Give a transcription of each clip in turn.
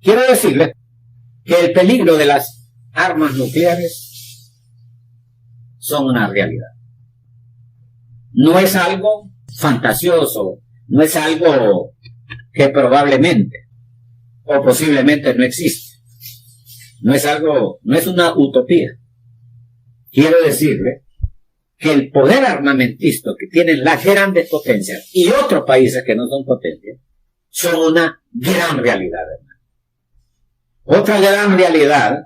Quiero decirles que el peligro de las armas nucleares son una realidad. No es algo fantasioso, no es algo que probablemente o posiblemente no existe. No es algo, no es una utopía. Quiero decirle que el poder armamentista que tienen las grandes potencias y otros países que no son potencias son una gran realidad, hermano. Otra gran realidad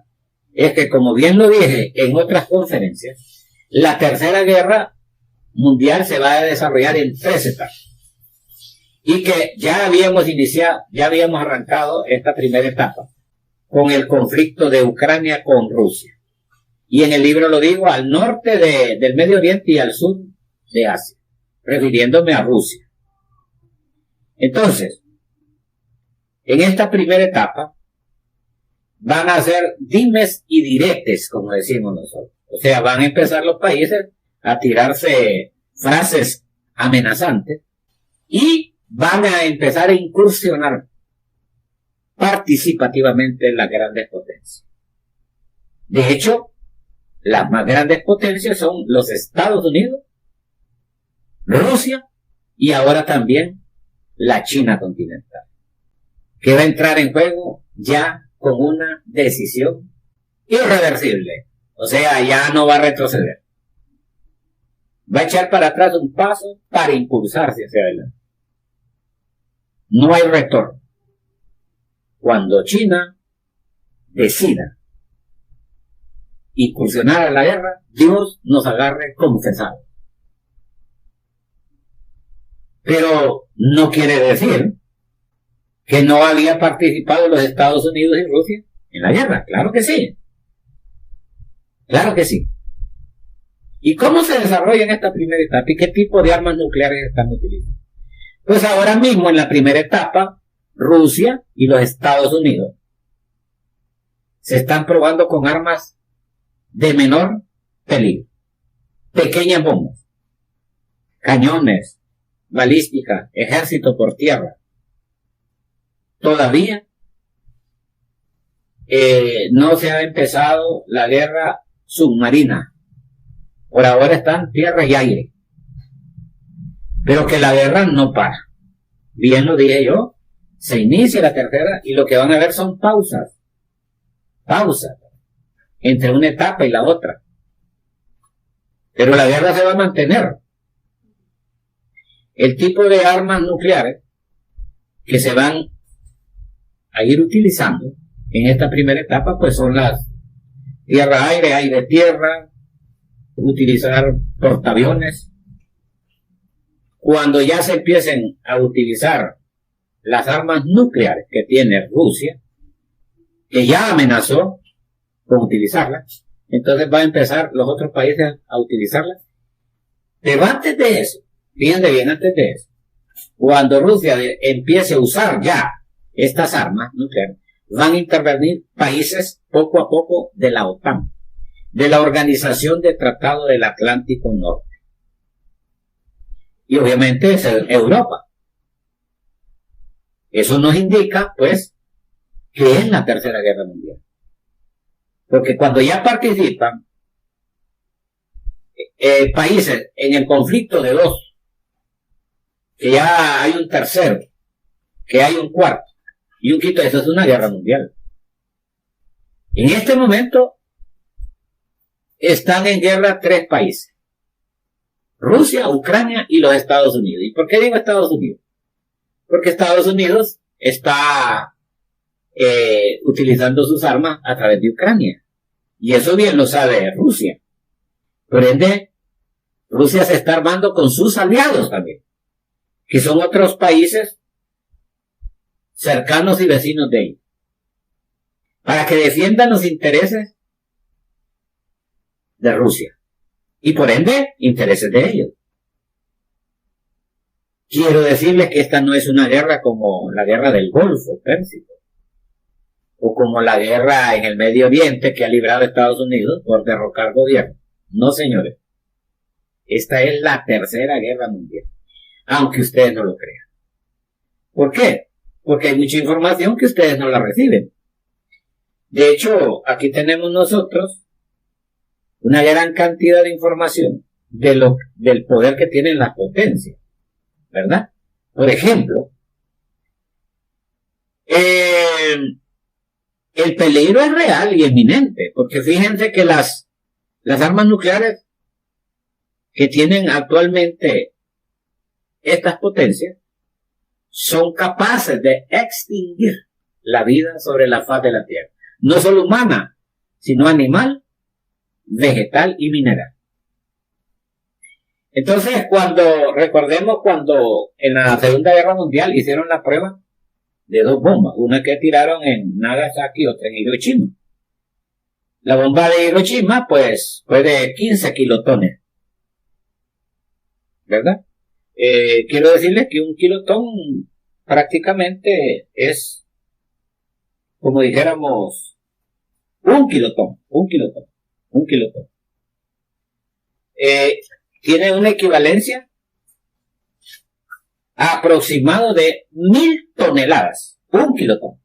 es que, como bien lo dije en otras conferencias, la tercera guerra mundial se va a desarrollar en 3 etapas. Y que ya habíamos arrancado esta primera etapa con el conflicto de Ucrania con Rusia. Y en el libro lo digo, al norte del Medio Oriente y al sur de Asia, refiriéndome a Rusia. Entonces, en esta primera etapa van a ser dimes y diretes, como decimos nosotros. O sea, van a empezar los países a tirarse frases amenazantes y van a empezar a incursionar participativamente en las grandes potencias. De hecho, las más grandes potencias son los Estados Unidos, Rusia y ahora también la China continental, que va a entrar en juego ya con una decisión irreversible. O sea, ya no va a retroceder. Va a echar para atrás un paso para impulsarse hacia adelante. No hay retorno. Cuando China decida incursionar a la guerra, Dios nos agarre confesados. Pero no quiere decir que no había participado los Estados Unidos y Rusia en la guerra. Claro que sí. Claro que sí. ¿Y cómo se desarrolla en esta primera etapa? ¿Y qué tipo de armas nucleares están utilizando? Pues ahora mismo, en la primera etapa, Rusia y los Estados Unidos se están probando con armas de menor peligro. Pequeñas bombas, cañones, balística, ejército por tierra. Todavía no se ha empezado la guerra submarina. Por ahora están tierra y aire. Pero que la guerra no para. Bien lo dije yo, se inicia la tercera y lo que van a ver son pausas. Pausas entre una etapa y la otra. Pero la guerra se va a mantener. El tipo de armas nucleares que se van a ir utilizando en esta primera etapa, pues son las tierra-aire, aire-tierra, utilizar portaaviones. Cuando ya se empiecen a utilizar las armas nucleares que tiene Rusia, que ya amenazó con utilizarlas, entonces va a empezar los otros países a utilizarlas. Pero antes de eso, fíjense bien, antes de eso, cuando Rusia empiece a usar ya estas armas nucleares, van a intervenir países poco a poco de la OTAN, de la Organización de Tratado del Atlántico Norte. Y obviamente es Europa. Eso nos indica, pues, que es la Tercera Guerra Mundial. Porque cuando ya participan países en el conflicto de dos, que ya hay un tercero, que hay un cuarto y un quinto, eso es una guerra mundial. En este momento están en guerra 3 países: Rusia, Ucrania y los Estados Unidos. ¿Y por qué digo Estados Unidos? Porque Estados Unidos está utilizando sus armas a través de Ucrania. Y eso bien lo sabe Rusia. Por ende, Rusia se está armando con sus aliados también, que son otros países cercanos y vecinos de ellos, para que defiendan los intereses de Rusia y por ende intereses de ellos. Quiero decirles que esta no es una guerra como la guerra del Golfo Pérsico o como la guerra en el Medio Oriente que ha librado Estados Unidos por derrocar gobierno. No, señores. Esta es la Tercera Guerra Mundial, aunque ustedes no lo crean. ¿Por qué? porque hay mucha información que ustedes no la reciben. De hecho, aquí tenemos nosotros una gran cantidad de información del poder que tienen las potencias, ¿verdad? Por ejemplo, el peligro es real y eminente, porque fíjense que las armas nucleares que tienen actualmente estas potencias son capaces de extinguir la vida sobre la faz de la Tierra. No solo humana, sino animal, vegetal y mineral. Entonces, recordemos cuando en la Segunda Guerra Mundial hicieron la prueba de dos bombas, una que tiraron en Nagasaki y otra en Hiroshima. La bomba de Hiroshima, pues, fue de 15 kilotones, ¿verdad? Quiero decirles que un kilotón prácticamente es, como dijéramos, un kilotón. Tiene una equivalencia aproximado de 1000 toneladas, un kilotón.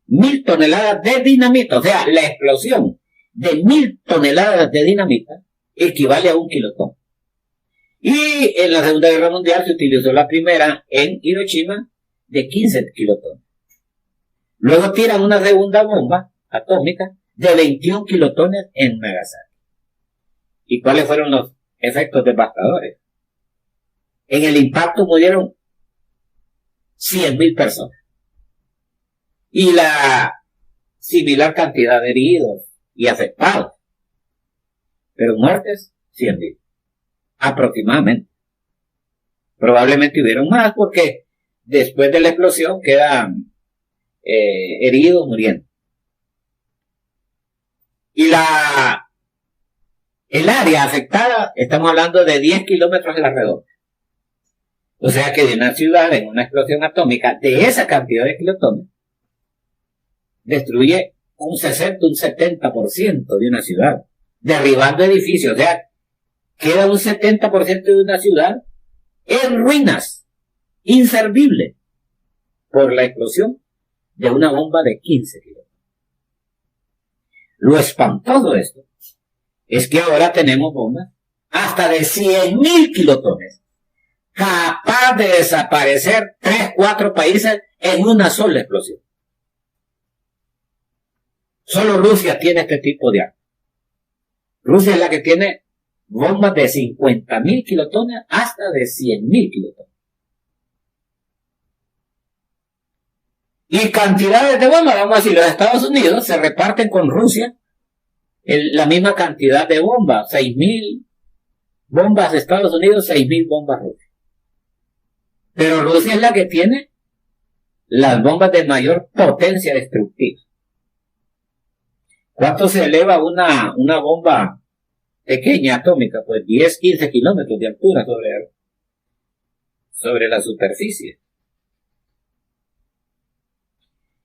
1000 toneladas de dinamita, o sea, la explosión de 1000 toneladas de dinamita equivale a un kilotón. Y en la Segunda Guerra Mundial se utilizó la primera en Hiroshima de 15 kilotones. Luego tiran una segunda bomba atómica de 21 kilotones en Nagasaki. ¿Y cuáles fueron los efectos devastadores? En el impacto murieron 100.000 personas. Y la similar cantidad de heridos y afectados. Pero muertes, 100.000. Aproximadamente. Probablemente hubieron más porque después de la explosión quedan heridos muriendo. Y el área afectada, estamos hablando de 10 kilómetros a la redonda. O sea que de una ciudad en una explosión atómica de esa cantidad de kilotones destruye un 60, un 70% de una ciudad, derribando edificios. O sea, queda un 70% de una ciudad en ruinas, inservible, por la explosión de una bomba de 15 kilómetros. Lo espantoso de esto es que ahora tenemos bombas hasta de 100.000 kilotones, capaz de desaparecer 3, 4 países en una sola explosión. Solo Rusia tiene este tipo de armas. Rusia es la que tiene bombas de 50.000 kilotones hasta de 100.000 kilotones. Y cantidades de bombas, vamos a decir, los Estados Unidos se reparten con Rusia la misma cantidad de bombas, 6.000 bombas de Estados Unidos, 6.000 bombas rusas. Pero Rusia es la que tiene las bombas de mayor potencia destructiva. ¿Cuánto se eleva una bomba pequeña atómica? Pues 10, 15 kilómetros de altura sobre la superficie.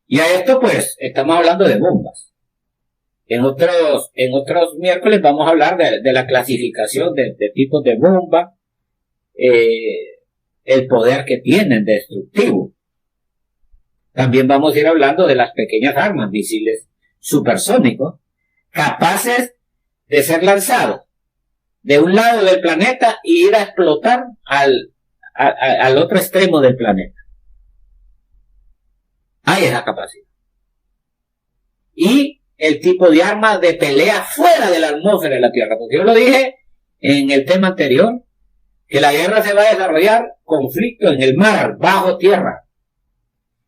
Y a esto pues estamos hablando de bombas. En otros miércoles vamos a hablar de la clasificación de tipos de bomba, el poder que tienen destructivo. También vamos a ir hablando de las pequeñas armas, misiles supersónicos, capaces de ser lanzados de un lado del planeta y ir a explotar al otro extremo del planeta. Hay esa capacidad. Y el tipo de arma de pelea fuera de la atmósfera de la Tierra. Porque yo lo dije en el tema anterior, que la guerra se va a desarrollar conflicto en el mar, bajo tierra.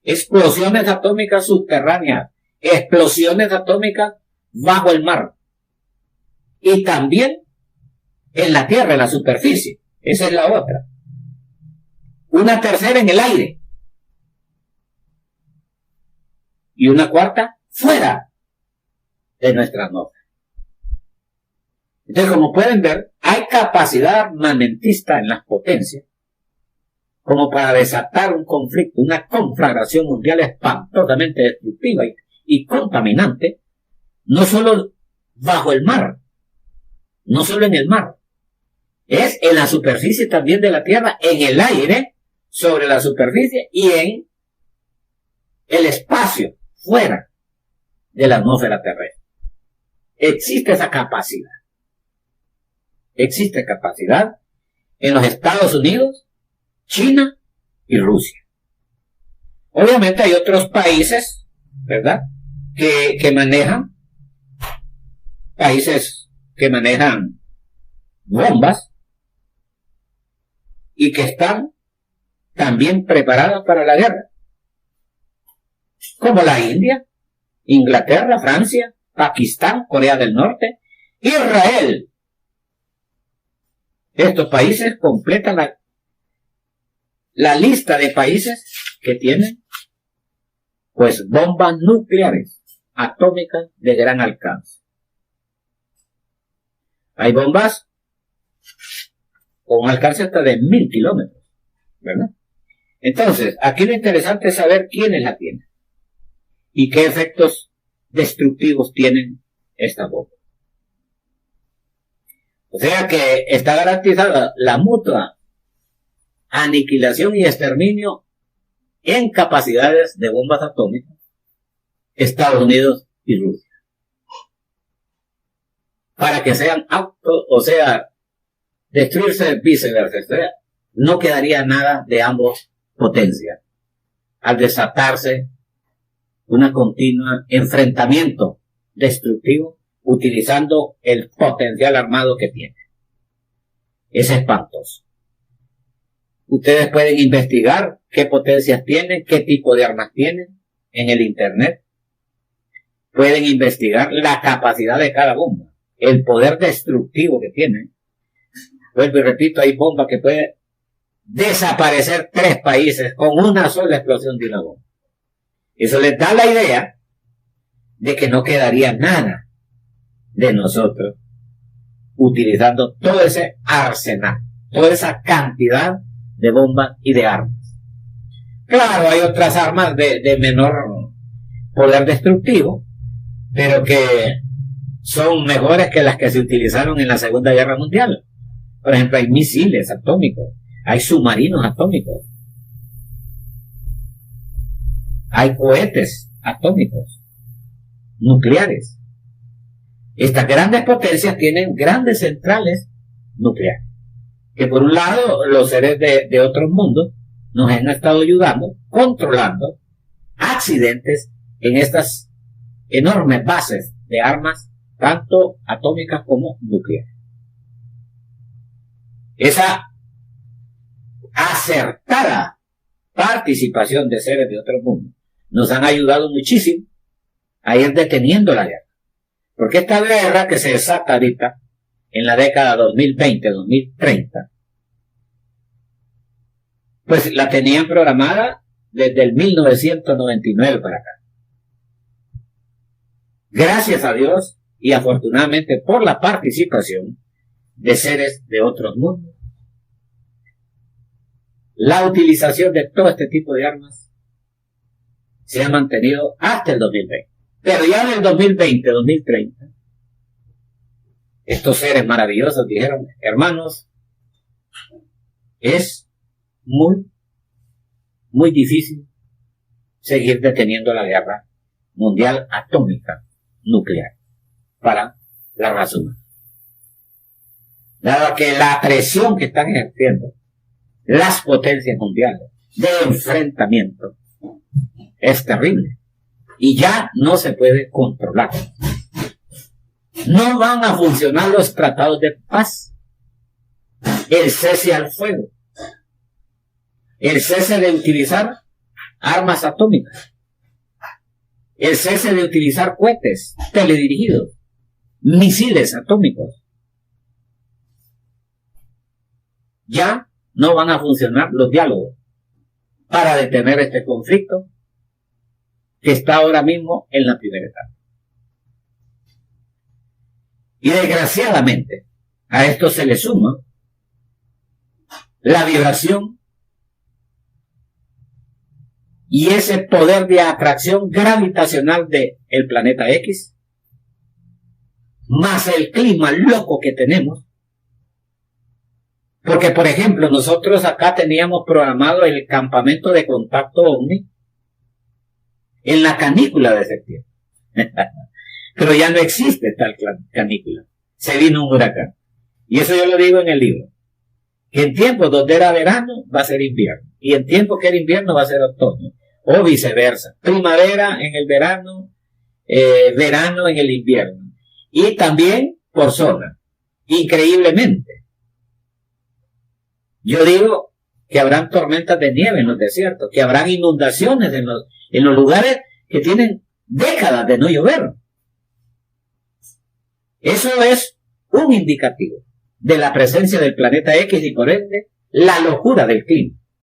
Explosiones atómicas subterráneas, explosiones atómicas bajo el mar. Y también en la tierra, en la superficie. Esa es la otra. Una tercera en el aire. Y una cuarta fuera de nuestra atmósfera. Entonces, como pueden ver, hay capacidad armamentista en las potencias como para desatar un conflicto, una conflagración mundial espantosamente destructiva y contaminante, no solo bajo el mar, no solo en el mar, es en la superficie también de la Tierra, en el aire, sobre la superficie y en el espacio fuera de la atmósfera terrestre. Existe esa capacidad. Existe capacidad en los Estados Unidos, China y Rusia. Obviamente hay otros países, ¿verdad?, que manejan bombas y que están también preparados para la guerra, como la India, Inglaterra, Francia, Pakistán, Corea del Norte, Israel. Estos países completan la lista de países que tienen pues bombas nucleares atómicas de gran alcance. Hay bombas con un alcance hasta de 1000 kilómetros, ¿verdad? Entonces, aquí lo interesante es saber quiénes la tienen y qué efectos destructivos tienen esta bomba. O sea que está garantizada la mutua aniquilación y exterminio en capacidades de bombas atómicas Estados Unidos y Rusia, para que sean aptos, o sea, destruirse viceversa. O sea, no quedaría nada de ambos potencias al desatarse una continua enfrentamiento destructivo utilizando el potencial armado que tiene. Es espantoso. Ustedes pueden investigar qué potencias tienen, qué tipo de armas tienen en el internet. Pueden investigar la capacidad de cada bomba, el poder destructivo que tienen. Vuelvo y repito, hay bombas que pueden desaparecer 3 países con una sola explosión de una bomba. Eso les da la idea de que no quedaría nada de nosotros utilizando todo ese arsenal, toda esa cantidad de bombas y de armas. Claro, hay otras armas de menor poder destructivo, pero que son mejores que las que se utilizaron en la Segunda Guerra Mundial. Por ejemplo, hay misiles atómicos, hay submarinos atómicos, hay cohetes atómicos, nucleares. Estas grandes potencias tienen grandes centrales nucleares, que por un lado los seres de otros mundos nos han estado ayudando, controlando accidentes en estas enormes bases de armas, tanto atómicas como nucleares. Esa acertada participación de seres de otros mundos nos han ayudado muchísimo a ir deteniendo la guerra. Porque esta guerra que se desata ahorita, en la década 2020-2030, pues la tenían programada desde el 1999 para acá. Gracias a Dios y afortunadamente por la participación de seres de otros mundos, la utilización de todo este tipo de armas se ha mantenido hasta el 2020. Pero ya en el 2020-2030, estos seres maravillosos dijeron: hermanos, es muy difícil seguir deteniendo la guerra mundial atómica nuclear para la raza humana. Dado que la presión que están ejerciendo las potencias mundiales de enfrentamiento es terrible y ya no se puede controlar. No van a funcionar los tratados de paz, el cese al fuego, el cese de utilizar armas atómicas, el cese de utilizar cohetes teledirigidos, misiles atómicos. Ya no van a funcionar los diálogos para detener este conflicto que está ahora mismo en la primera etapa. Y desgraciadamente a esto se le suma la vibración y ese poder de atracción gravitacional del planeta X, más el clima loco que tenemos, Porque, por ejemplo, nosotros acá teníamos programado el campamento de contacto OVNI en la canícula de septiembre. Pero ya no existe tal canícula. Se vino un huracán. Y eso yo lo digo en el libro. Que en tiempos donde era verano va a ser invierno. Y en tiempos que era invierno va a ser otoño. O viceversa. Primavera en el verano, verano en el invierno. Y también por zona. Increíblemente. Yo digo que habrán tormentas de nieve en los desiertos, que habrán inundaciones en los lugares que tienen décadas de no llover. Eso es un indicativo de la presencia del planeta X y por ende la locura del clima.